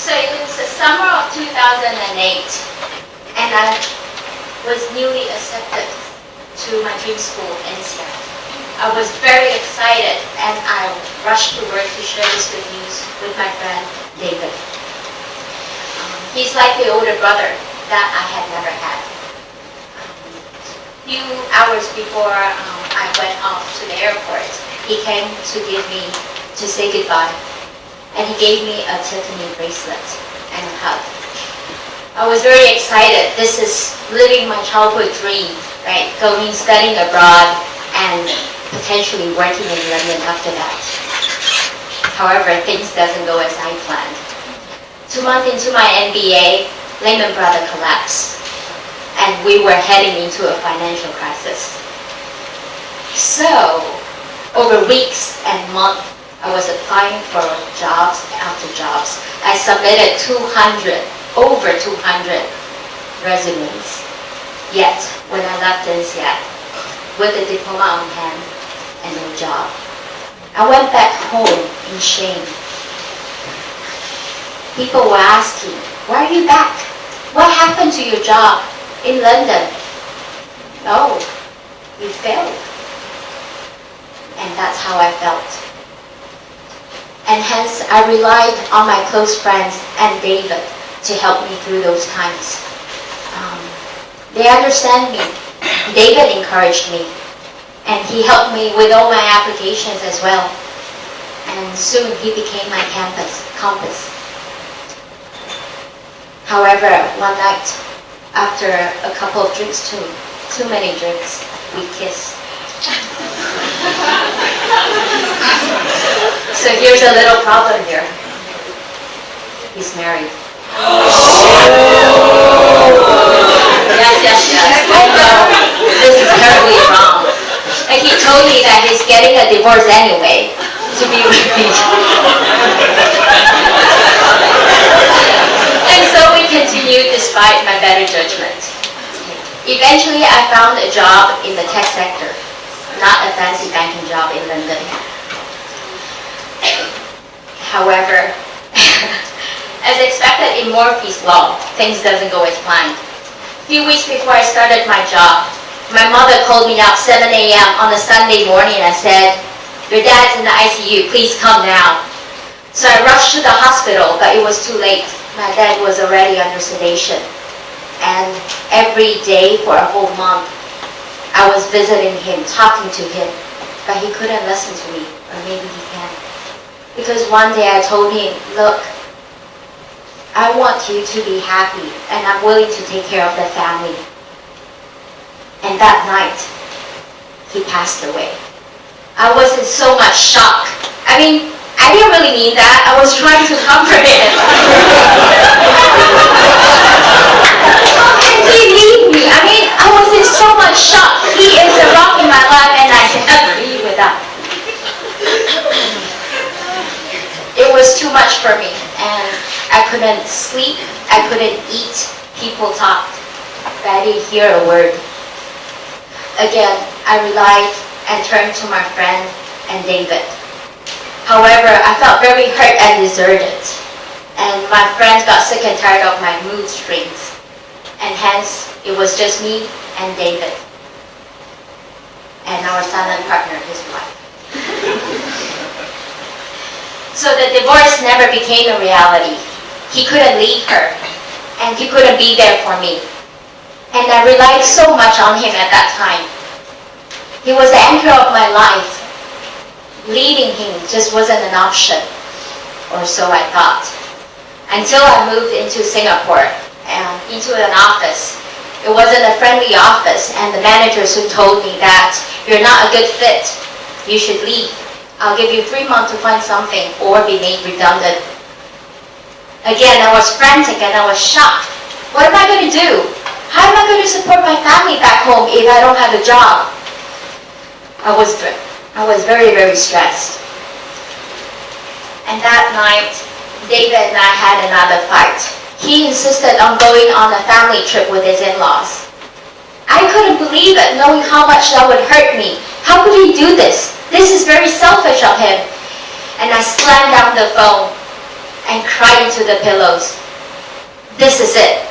So it was the summer of 2008, and I was newly accepted to my dream school, NCI. I was very excited, and I rushed to work to share this good news with my friend David. He's like the older brother that I had never had. A few hours before I went off to the airport, he came to say goodbye, and he gave me a Tiffany bracelet and a hug. I was very excited. This is living my childhood dream, right? Going, studying abroad, and potentially working in London after that. However, things doesn't go as I planned. 2 months into my MBA, Lehman Brothers collapsed, and we were heading into a financial crisis. So, over weeks and months, I was applying for jobs after jobs. I submitted over 200 resumes. Yet, when I left NCI, with a diploma on hand and no job, I went back home in shame. People were asking, why are you back? What happened to your job in London? Oh, you failed. And that's how I felt. And hence, I relied on my close friends and David to help me through those times. They understand me. David encouraged me. And he helped me with all my applications as well. And soon he became my compass. However, one night, after a couple of drinks, too many drinks, we kissed. So here's a little problem here. He's married. Yes. I know. This is terribly wrong. And he told me that he's getting a divorce anyway, to be married. And so we continued despite my better judgment. Eventually, I found a job in the tech sector, not a fancy banking job in London. However, as expected in Murphy's Law, things doesn't go as planned. A few weeks before I started my job, my mother called me up 7 a.m. on a Sunday morning and said, "Your dad's in the ICU, please come now." So I rushed to the hospital, but it was too late. My dad was already under sedation. And every day for a whole month, I was visiting him, talking to him, but he couldn't listen to me, or maybe he can. Because one day I told him, look, I want you to be happy, and I'm willing to take care of the family. And that night, he passed away. I was in so much shock. I mean, I didn't really mean that. I was trying to comfort him. And he leave me. I mean, I was in so much shock. He is a rock in my life, and I cannot be without. It was too much for me, and I couldn't sleep. I couldn't eat. People talked, but I didn't hear a word. Again, I relied and turned to my friend and David. However, I felt very hurt and deserted. And my friends got sick and tired of my mood swings. And hence, it was just me and David. And our silent partner, his wife. So the divorce never became a reality. He couldn't leave her. And he couldn't be there for me. And I relied so much on him at that time. He was the anchor of my life. Leaving him just wasn't an option, or so I thought. Until I moved into Singapore, into an office. It wasn't a friendly office, and the manager soon told me that you're not a good fit. You should leave. I'll give you 3 months to find something or be made redundant. Again, I was frantic and I was shocked. What am I going to do? How am I going to support my family back home if I don't have a job? I was very, very stressed. And that night, David and I had another fight. He insisted on going on a family trip with his in-laws. I couldn't believe it, knowing how much that would hurt me. How could he do this? This is very selfish of him. And I slammed down the phone. and cry into the pillows. This is it.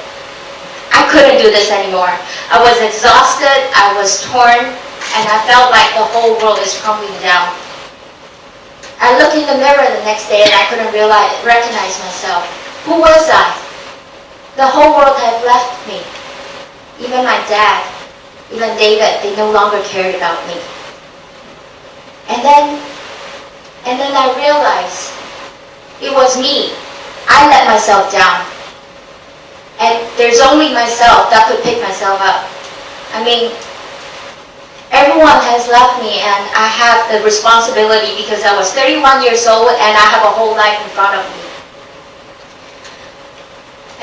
I couldn't do this anymore. I was exhausted, I was torn, and I felt like the whole world is crumbling down. I looked in the mirror the next day and I couldn't recognize myself. Who was I? The whole world had left me. Even my dad, even David, they no longer cared about me. And then I realized it was me. I let myself down. And there's only myself that could pick myself up. I mean, everyone has left me and I have the responsibility because I was 31 years old and I have a whole life in front of me.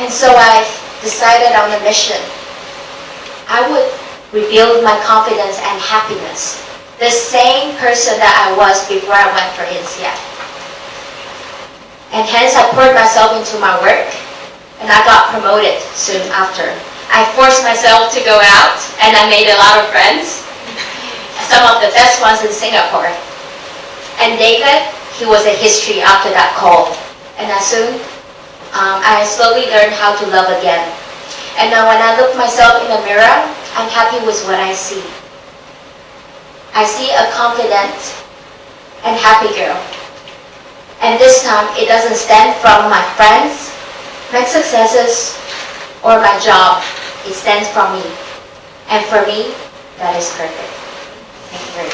And so I decided on a mission. I would rebuild my confidence and happiness. The same person that I was before I went for INSEAD. And hence I poured myself into my work. And I got promoted soon after. I forced myself to go out and I made a lot of friends. Some of the best ones in Singapore. And David, he was a history after that call. And I slowly learned how to love again. And now when I look myself in the mirror, I'm happy with what I see. I see a confident and happy girl. And this time, it doesn't stem from my friends, my successes, or my job. It stands from me. And for me, that is perfect. Thank you very much.